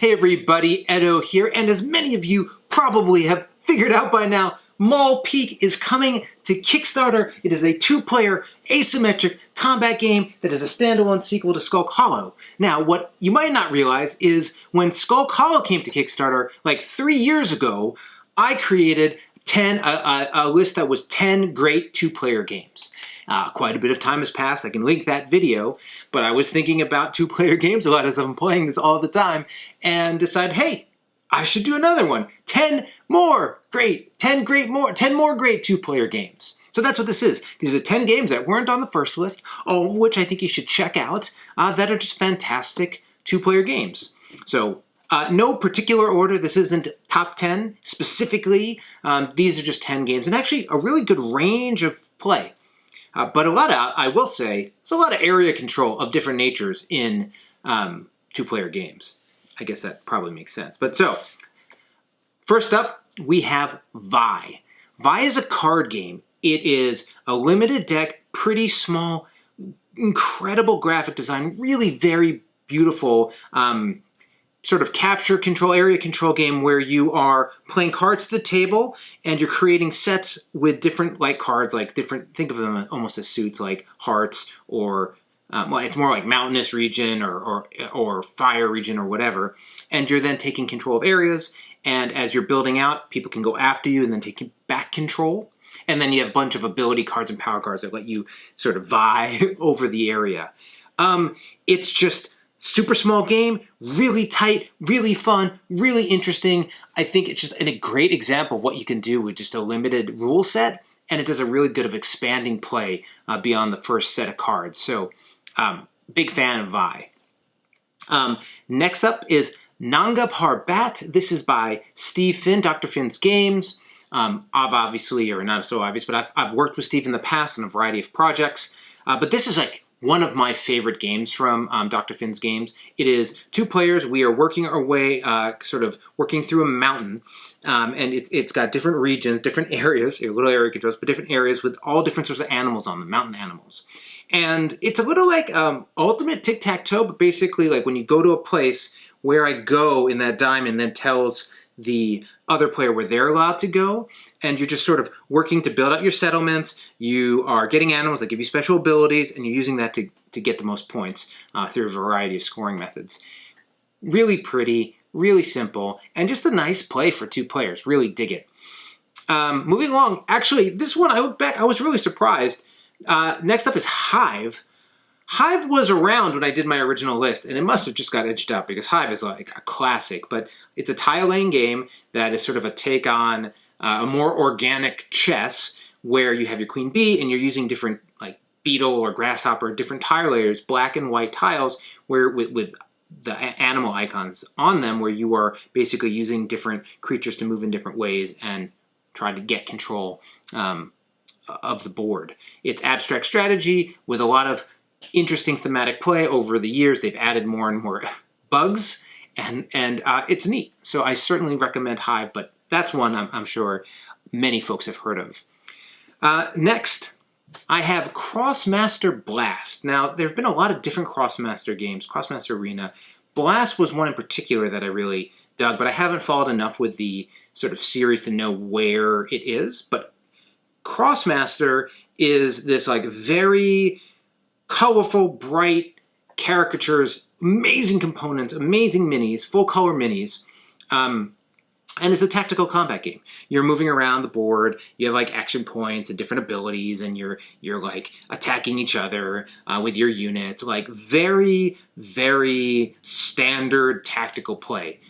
Hey everybody, Edo here, and as many of you probably have figured out by now, Maul Peak is coming to Kickstarter. It is a two-player asymmetric combat game that is a standalone sequel to Skull Hollow. Now, what you might not realize is when Skull Hollow came to Kickstarter, like 3 years ago, I created a list that was 10 great two-player games. Quite a bit of time has passed. I can link that video, but I was thinking about two-player games a lot as I'm playing this all the time and decided, hey, I should do another one. 10 more great two-player games. So that's what this is. These are 10 games that weren't on the first list, all of which I think you should check out, that are just fantastic two-player games. So no particular order. This isn't top 10 specifically. These are just 10 games and actually a really good range of play. But I will say, there's a lot of area control of different natures in two-player games. I guess that probably makes sense. But so, first up, we have Vi. Vi is a card game. It is a limited deck, pretty small, incredible graphic design, really very beautiful sort of capture control, area control game where you are playing cards to the table and you're creating sets with different cards, think of them almost as suits like hearts or, well, it's more like mountainous region or fire region or whatever. And you're then taking control of areas. And as you're building out, people can go after you and then take back control. And then you have a bunch of ability cards and power cards that let you sort of vie over the area. It's just super small game, really tight, really fun, really interesting. I think it's just a great example of what you can do with just a limited rule set, and it does a really good of expanding play beyond the first set of cards. So, big fan of Vi. Next up is Nanga Parbat. This is by Steve Finn, Dr. Finn's Games. Obviously, or not so obvious, but I've worked with Steve in the past on a variety of projects. But this is one of my favorite games from Dr. Finn's Games. It is two players. We are working our way, sort of working through a mountain. And it's got different regions, different areas, little area controls, but different areas with all different sorts of animals on them, mountain animals. And it's a little like Ultimate Tic-Tac-Toe, but basically like when you go to a place, where I go in that diamond then tells the other player where they're allowed to go. And you're just sort of working to build out your settlements. You are getting animals that give you special abilities, and you're using that to get the most points through a variety of scoring methods. Really pretty, really simple, and just a nice play for two players. Really dig it. Moving along, actually, this one, I look back, I was really surprised. Next up is Hive. Hive was around when I did my original list, and it must have just got edged out because Hive is like a classic, but it's a tile laying game that is sort of a take on a more organic chess where you have your queen bee and you're using different like beetle or grasshopper, different tile layers, black and white tiles where with the animal icons on them where you are basically using different creatures to move in different ways and try to get control of the board. It's abstract strategy with a lot of interesting thematic play. Over the years, they've added more and more bugs, and it's neat. So I certainly recommend Hive, but that's one I'm sure many folks have heard of. Next, I have Krosmaster Blast. Now, there have been a lot of different Krosmaster games, Krosmaster Arena. Blast was one in particular that I really dug, but I haven't followed enough with the sort of series to know where it is. But Krosmaster is this very colorful, bright caricatures, amazing components, amazing minis, full color minis. And it's a tactical combat game. You're moving around the board, you have action points and different abilities, and you're attacking each other with your units. Very, very standard tactical play.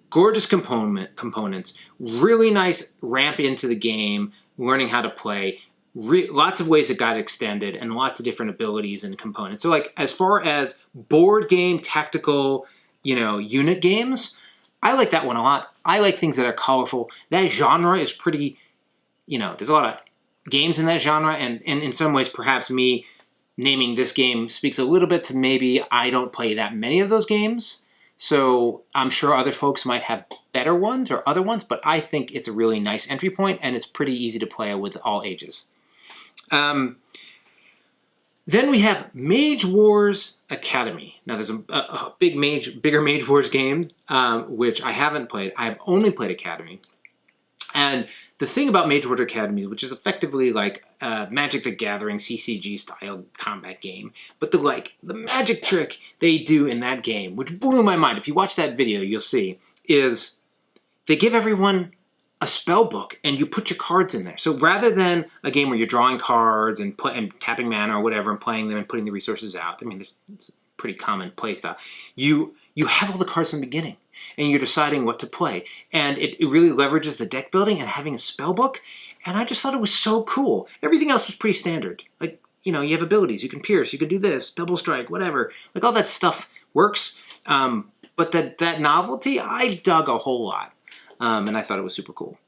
Gorgeous components, really nice ramp into the game, learning how to play. Lots of ways it got extended and lots of different abilities and components. So as far as board game tactical, unit games, I like that one a lot. I like things that are colorful. That genre is pretty, there's a lot of games in that genre, and in some ways perhaps me naming this game speaks a little bit to maybe I don't play that many of those games. So I'm sure other folks might have better ones or other ones, but I think it's a really nice entry point and it's pretty easy to play with all ages. Then we have Mage Wars Academy. Now there's a bigger Mage Wars game, which I haven't played. I've only played Academy. And the thing about Mage Wars Academy, which is effectively like Magic the Gathering CCG style combat game, but the magic trick they do in that game, which blew my mind. If you watch that video, you'll see, is they give everyone a spell book and you put your cards in there. So rather than a game where you're drawing cards and tapping mana or whatever and playing them and putting the resources out, I mean, it's a pretty common play style. You have all the cards from the beginning and you're deciding what to play. And it really leverages the deck building and having a spell book. And I just thought it was so cool. Everything else was pretty standard. Like, you know, you have abilities, you can pierce, you can do this, double strike, whatever. Like all that stuff works. But that novelty, I dug a whole lot. And I thought it was super cool.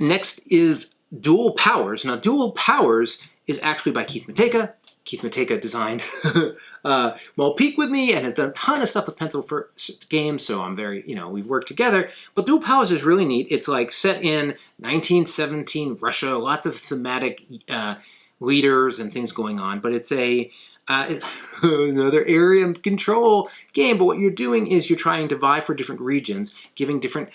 Next is Dual Powers. Now, Dual Powers is actually by Keith Matejka. Keith Matejka designed Mole Peak with me and has done a ton of stuff with Pencil for games, so I'm very, we've worked together. But Dual Powers is really neat. It's like set in 1917 Russia, lots of thematic leaders and things going on, but it's another area of control game, but what you're doing is you're trying to vie for different regions, giving different,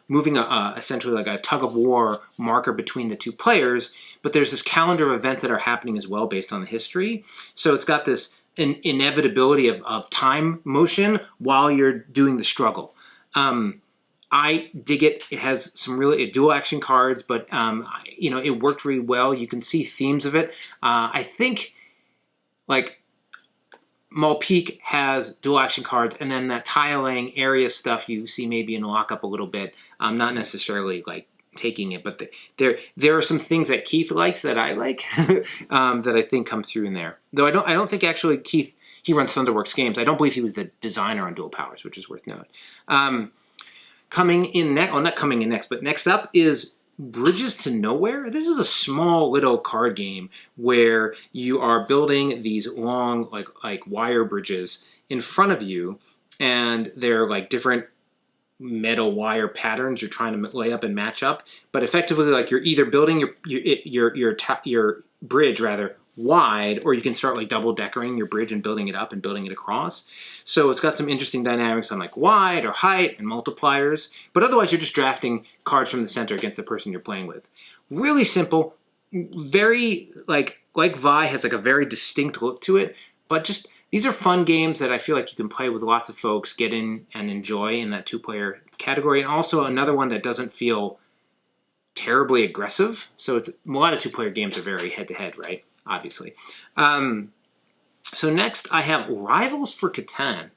moving essentially like a tug-of-war marker between the two players, but there's this calendar of events that are happening as well based on the history. So it's got this inevitability of time motion while you're doing the struggle. I dig it. It has some really dual action cards, but it worked really well. You can see themes of it. I think like Mole Peak has dual action cards, and then that tiling area stuff you see maybe in lockup a little bit. Not necessarily like taking it, but there are some things that Keith likes that I like that I think come through in there. Though I don't think actually Keith, he runs Thunderworks Games. I don't believe he was the designer on Dual Powers, which is worth noting. Coming in next, well, not coming in next, but next up is Bridges to Nowhere. This is a small little card game where you are building these long like wire bridges in front of you, and they're like different metal wire patterns you're trying to lay up and match up. But effectively, like you're either building your bridge rather wide, or you can start like double decorating your bridge and building it up and building it across. So it's got some interesting dynamics on like wide or height and multipliers, but otherwise you're just drafting cards from the center against the person you're playing with. Really simple, very like Vi has like a very distinct look to it, but just these are fun games that I feel like you can play with lots of folks, get in and enjoy in that two-player category. And also another one that doesn't feel terribly aggressive. So it's a lot of two-player games are very head-to-head, right? Obviously. So next I have Rivals for Catan.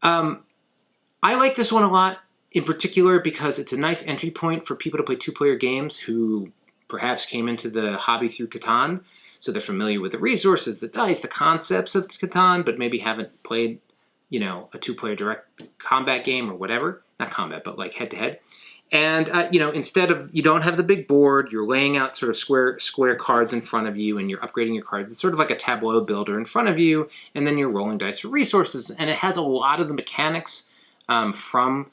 I like this one a lot in particular because it's a nice entry point for people to play two-player games who perhaps came into the hobby through Catan. So they're familiar with the resources, the dice, the concepts of Catan, but maybe haven't played, a two-player direct combat game or whatever. Not combat, but like head-to-head. And, instead of, you don't have the big board, you're laying out sort of square cards in front of you and you're upgrading your cards. It's sort of like a tableau builder in front of you, and then you're rolling dice for resources. And it has a lot of the mechanics from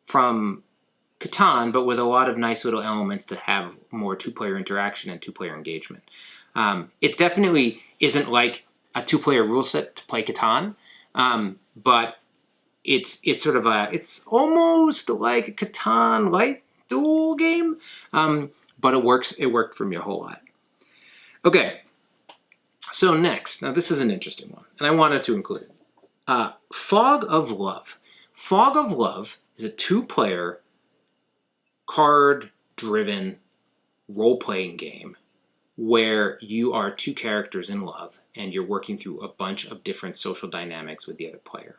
Catan, but with a lot of nice little elements to have more two-player interaction and two-player engagement. It definitely isn't like a two-player rule set to play Catan, but it's sort of it's almost like a Catan light duel game, but it worked for me a whole lot. Okay, so next, now this is an interesting one, and I wanted to include it. Fog of Love. Fog of Love is a two-player card-driven role-playing game where you are two characters in love and you're working through a bunch of different social dynamics with the other player.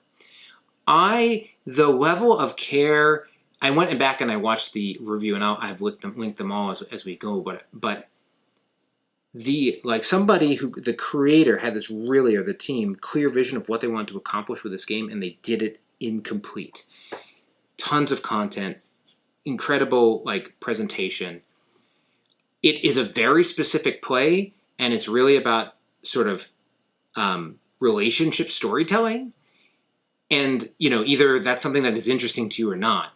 The level of care, I went back and I watched the review, and I've linked them all as we go, but somebody who, the creator had this really, or the team, clear vision of what they wanted to accomplish with this game, and they did it incomplete. Tons of content, incredible presentation. It is a very specific play, and it's really about sort of relationship storytelling. And, either that's something that is interesting to you or not.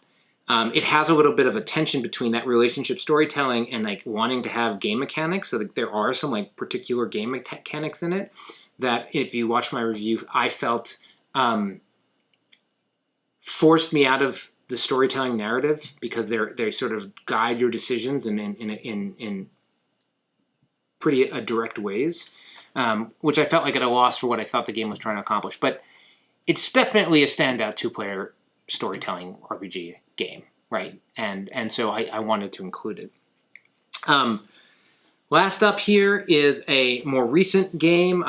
It has a little bit of a tension between that relationship storytelling and like wanting to have game mechanics. So like, there are some like particular game mechanics in it that, if you watch my review, I felt forced me out of the storytelling narrative, because they sort of guide your decisions in pretty direct ways, which I felt like at a loss for what I thought the game was trying to accomplish. But it's definitely a standout two-player storytelling RPG game, right? And so I wanted to include it. Last up here is a more recent game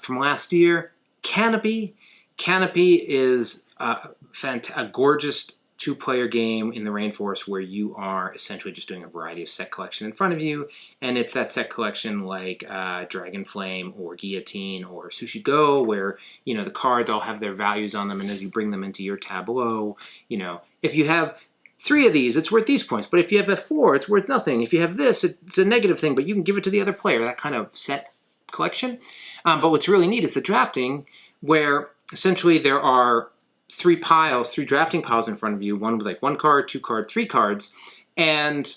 from last year, Canopy. Canopy is a gorgeous two-player game in the rainforest where you are essentially just doing a variety of set collection in front of you, and it's that set collection like Dragon Flame or Guillotine or Sushi Go, where the cards all have their values on them, and as you bring them into your tableau, if you have 3 of these, it's worth these points, but if you have a 4, it's worth nothing. If you have this, it's a negative thing, but you can give it to the other player, that kind of set collection. But what's really neat is the drafting, where essentially there are 3 drafting piles in front of you, one with like 1 card, 2 card, 3 cards, and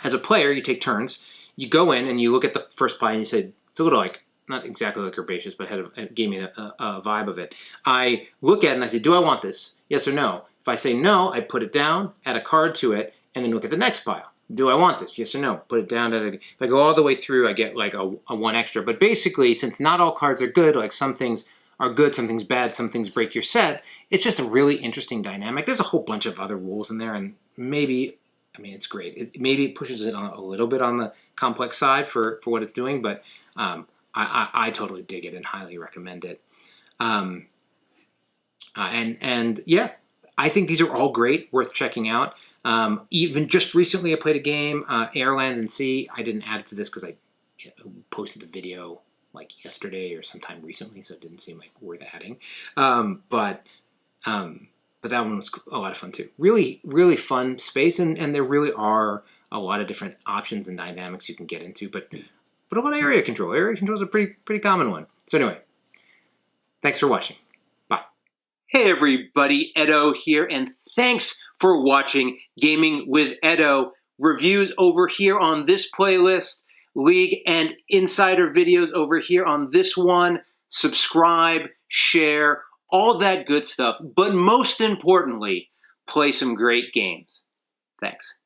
as a player, you take turns. You go in and you look at the first pile and you say, it's a little like, not exactly like herbaceous, but it gave me a vibe of it. I look at it and I say, do I want this? Yes or no? If I say no, I put it down, add a card to it, and then look at the next pile. Do I want this? Yes or no? Put it down. If I go all the way through, I get like a 1 extra. But basically, since not all cards are good, like some things are good, some things bad, some things break your set, it's just a really interesting dynamic. There's a whole bunch of other rules in there, and maybe, it's great. Maybe it pushes it on a little bit on the complex side for what it's doing, but I totally dig it and highly recommend it. And yeah, I think these are all great, worth checking out. Even just recently I played a game, Air, Land, and Sea. I didn't add it to this because I posted the video like yesterday or sometime recently, so it didn't seem like worth adding. But that one was a lot of fun too. Really, really fun space, and there really are a lot of different options and dynamics you can get into, but a lot of area control. Area control is a pretty common one. So anyway, thanks for watching. Bye. Hey everybody, Edo here, and thanks for watching Gaming with Edo. Reviews over here on this playlist, League and Insider videos over here on this one. Subscribe, share, all that good stuff. But most importantly, play some great games. Thanks.